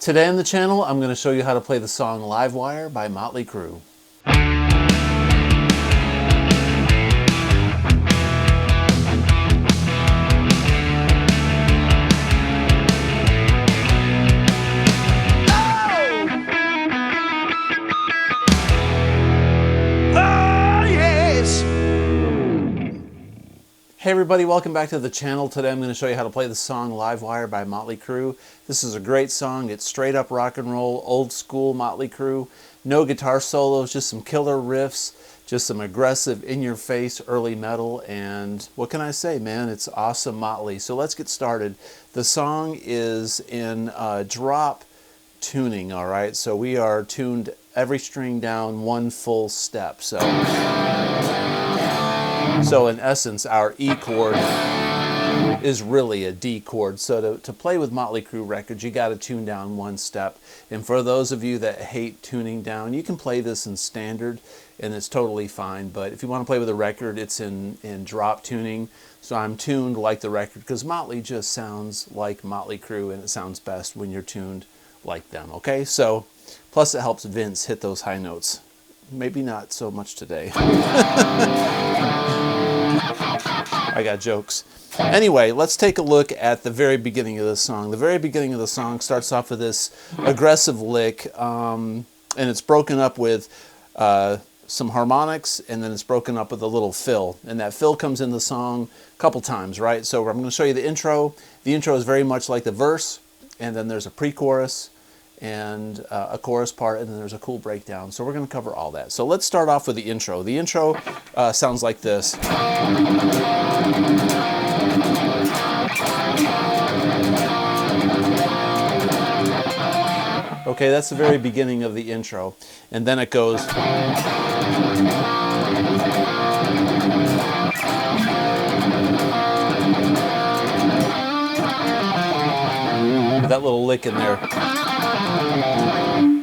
Today on the channel, I'm going to show you how to play the song Livewire by Motley Crue. Hey everybody, welcome back to the channel. Today I'm going to show you how to play the song Livewire by Motley Crue. This is a great song. It's straight up rock and roll, old school Motley Crue. No guitar solos, just some killer riffs, just some aggressive in-your-face early metal, and what can I say, man? It's awesome Motley. So let's get started. The song is in drop tuning, all right? So we are tuned every string down one full step. So in essence, our E chord is really a D chord. So to play with Motley Crue records, you got to tune down one step. And for those of you that hate tuning down, you can play this in standard and it's totally fine. But if you want to play with a record, it's in drop tuning. So I'm tuned like the record because Motley just sounds like Motley Crue, and it sounds best when you're tuned like them, okay? So plus it helps Vince hit those high notes. Maybe not so much today. I got jokes. Anyway, let's take a look at the very beginning of the song. The very beginning of the song starts off with this aggressive lick, and it's broken up with some harmonics, and then it's broken up with a little fill. And that fill comes in the song a couple times, right? So I'm going to show you the intro. The intro is very much like the verse, and then there's a pre-chorus, and a chorus part, and then there's a cool breakdown. So we're going to cover all that. So let's start off with the intro. The intro sounds like this. Okay, that's the very beginning of the intro. And then it goes. With that little lick in there.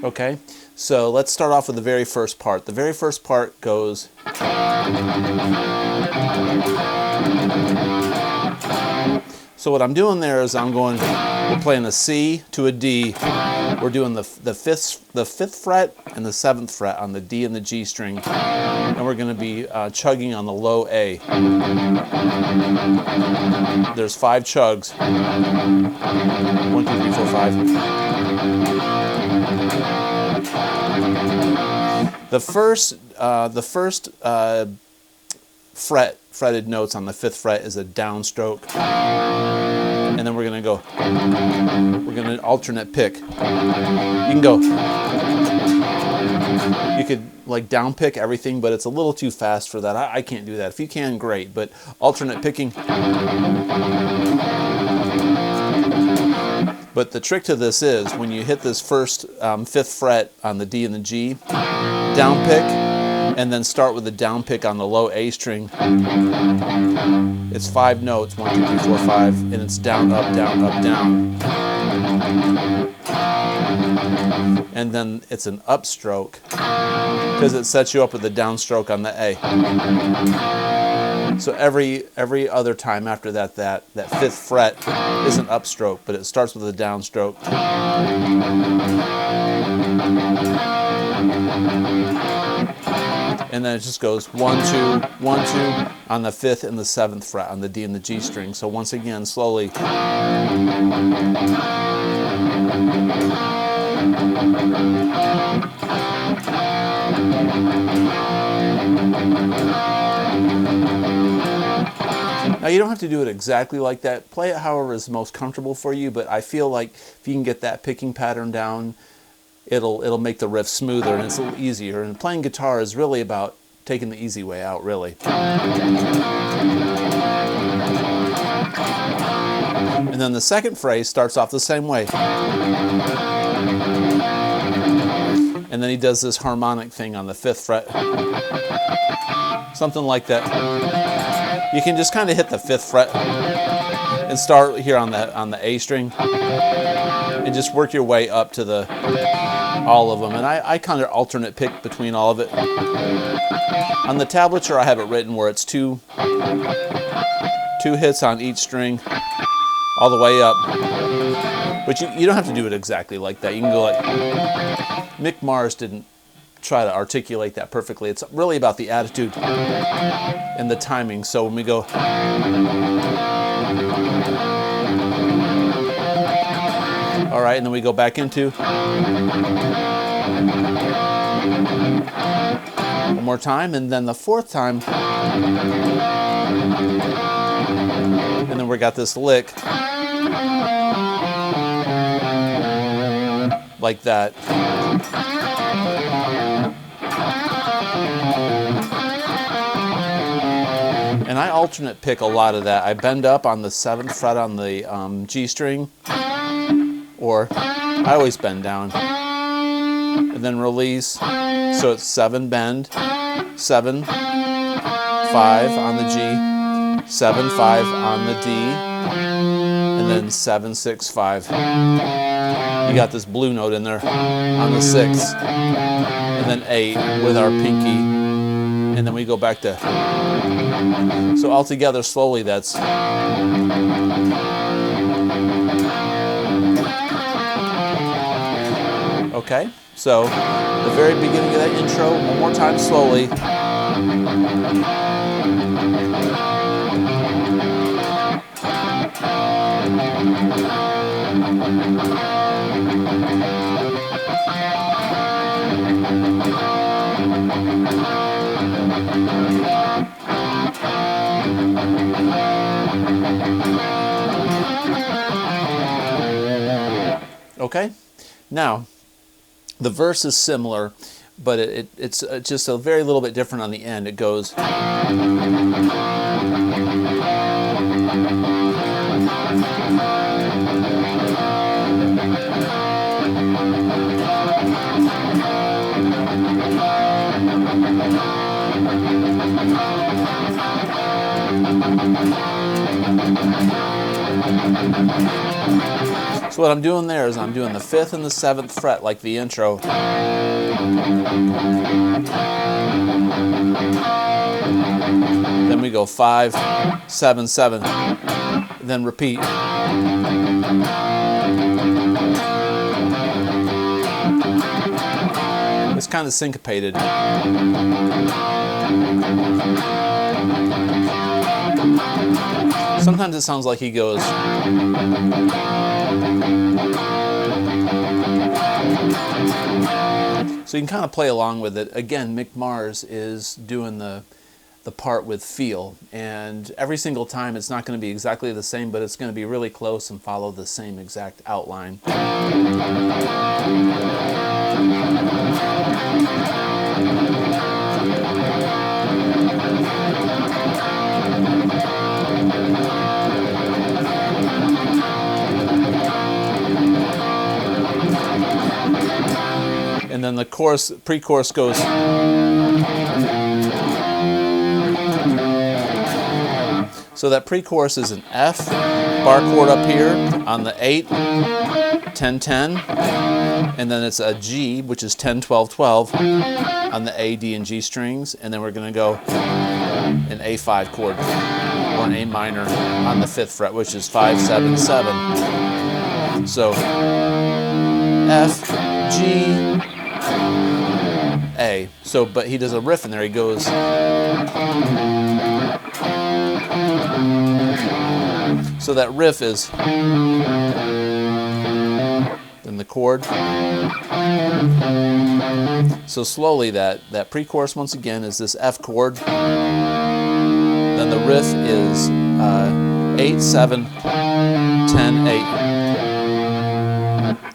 Okay, so let's start off with the very first part. The very first part goes. So what I'm doing there is we're playing a C to a D. We're doing the fifth fret and the 7th fret on the D and the G string, and we're going to be chugging on the low A. There's 5 chugs. 1, 2, 3, 4, 5. The first fretted notes on the 5th fret is a downstroke, and then we're going to alternate pick. You could like down pick everything, but it's a little too fast for that. I can't do that. If you can, great, but alternate picking. But the trick to this is when you hit this first 5th fret on the D and the G, down pick, and then start with the down pick on the low A string. It's 5 notes, 1, 2, 3, 4, 5, and it's down, up, down, up, down. And then it's an upstroke because it sets you up with a downstroke on the A. So every other time after that 5th fret is an upstroke, but it starts with a downstroke. And then it just goes 1, 2, 1, 2 on the 5th and the 7th fret on the D and the G string. So once again, slowly. Now you don't have to do it exactly like that. Play it however is most comfortable for you, but I feel like if you can get that picking pattern down, it'll make the riff smoother and it's a little easier. And playing guitar is really about taking the easy way out, really. And then the second phrase starts off the same way. And then he does this harmonic thing on the 5th fret. Something like that. You can just kind of hit the 5th fret and start here on the A string and just work your way up to all of them. And I kind of alternate pick between all of it. On the tablature, I have it written where it's two hits on each string, all the way up. But you don't have to do it exactly like that. You can go like, Mick Mars didn't try to articulate that perfectly. It's really about the attitude and the timing. So when we go, all right, and then we go back into, one more time, and then the fourth time, and then we got this lick like that. And I alternate pick a lot of that. I bend up on the 7th fret on the G string, or I always bend down, and then release. So it's 7 bend, 7, 5 on the G, 7, 5 on the D, and then 7, 6, 5. You got this blue note in there on the 6th, and then 8 with our pinky, and then we go back to, so all together slowly that's, okay, so the very beginning of that intro, one more time slowly. Okay, now the verse is similar, but it's just a very little bit different on the end. It goes, so what I'm doing there is I'm doing the 5th and the 7th fret like the intro. Then we go 5, 7, 7, then repeat. It's kind of syncopated. Sometimes it sounds like he goes, so you can kind of play along with it. Again, Mick Mars is doing the part with feel, and every single time it's not going to be exactly the same, but it's going to be really close and follow the same exact outline. And then the chorus, pre-chorus goes, so that pre-chorus is an F bar chord up here on the 8, 10, 10, and then it's a G, which is 10, 12, 12 on the A, D, and G strings, and then we're going to go an A5 chord or an A minor on the 5th fret, which is 5, 7, 7. So F, G, A. So, but he does a riff in there. He goes, so that riff is, then the chord. So slowly that pre-chorus once again is this F chord. Then the riff is 8, 7, 10, 8.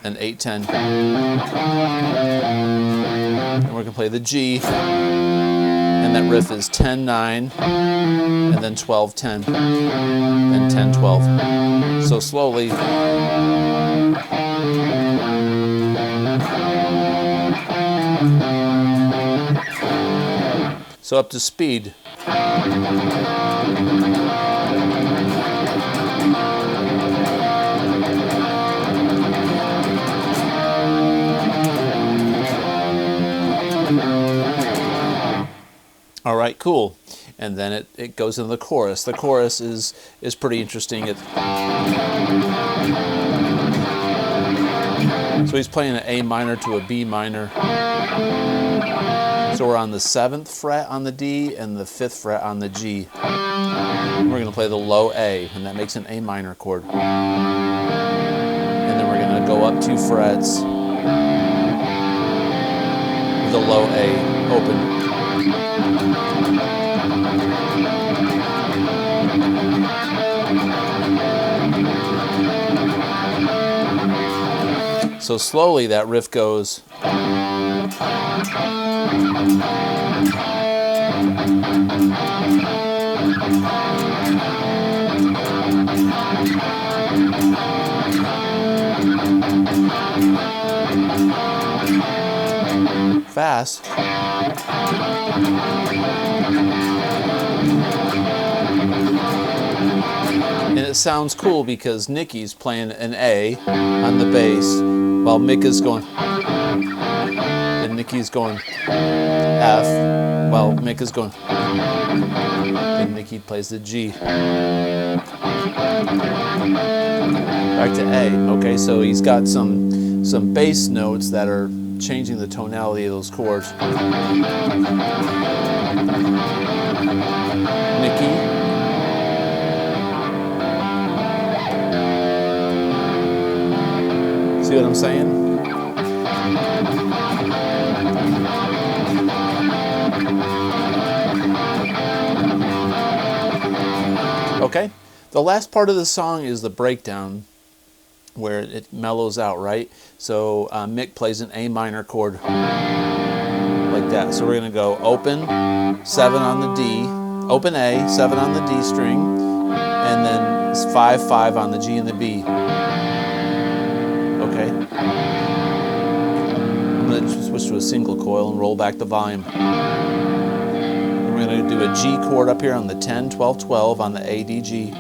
And 8, 10. And we're going to play the G. And that riff is 10, 9. And then 12, 10. And 10, 12. So slowly. So up to speed. All right, cool. and then it goes into the chorus. The chorus is pretty interesting. So he's playing an A minor to a B minor. So we're on the 7th fret on the D and the 5th fret on the G. And we're going to play the low A, and that makes an A minor chord. And then we're going to go up 2 frets with a low A open. So slowly that riff goes. Fast. And it sounds cool because Nikki's playing an A on the bass while Mick is going, and Nikki's going F while Mick is going, and Nikki plays the G. Back to A. Okay, so he's got some bass notes that are changing the tonality of those chords. Nikki. See what I'm saying? Okay, the last part of the song is the breakdown where it mellows out, right? So Mick plays an A minor chord like that. So we're going to go open, 7 on the D, open A, 7 on the D string, and then 5, 5 on the G and the B. Okay. I'm going to switch to a single coil and roll back the volume. And we're going to do a G chord up here on the 10, 12, 12 on the A, D, G.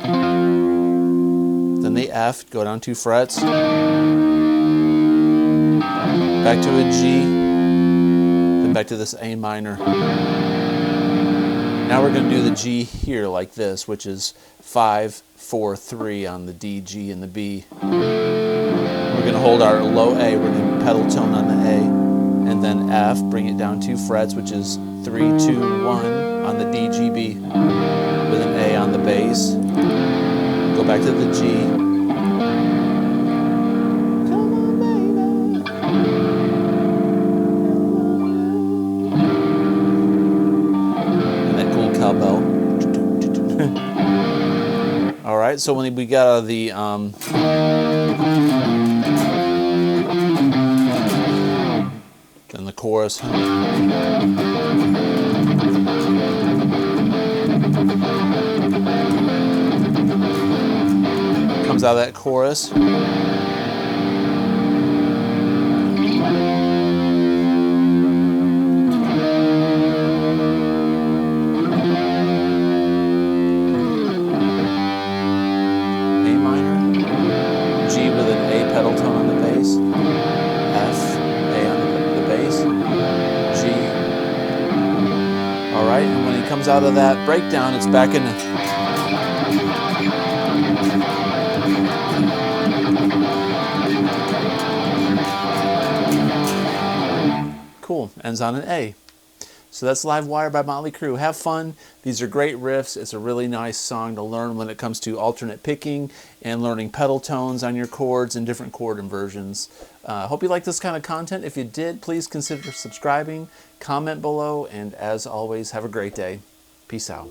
Then the F, go down 2 frets. Back to a G. Then back to this A minor. Now we're going to do the G here like this, which is 5, 4, 3 on the D, G, and the B. We're going to hold our low A, we're going to pedal tone on the A, and then F, bring it down 2 frets, which is 3, 2, 1 on the D, G, B, with an A on the bass. Go back to the G. Come on, baby. And that cool cowbell. All right, so when we got out of the then the chorus. Comes out of that chorus. Out of that breakdown, it's back in. Cool, ends on an A. So that's Livewire by Motley Crue. Have fun. These are great riffs. It's a really nice song to learn when it comes to alternate picking and learning pedal tones on your chords and different chord inversions. Hope you like this kind of content. If you did, please consider subscribing, comment below, and as always, have a great day. Peace out.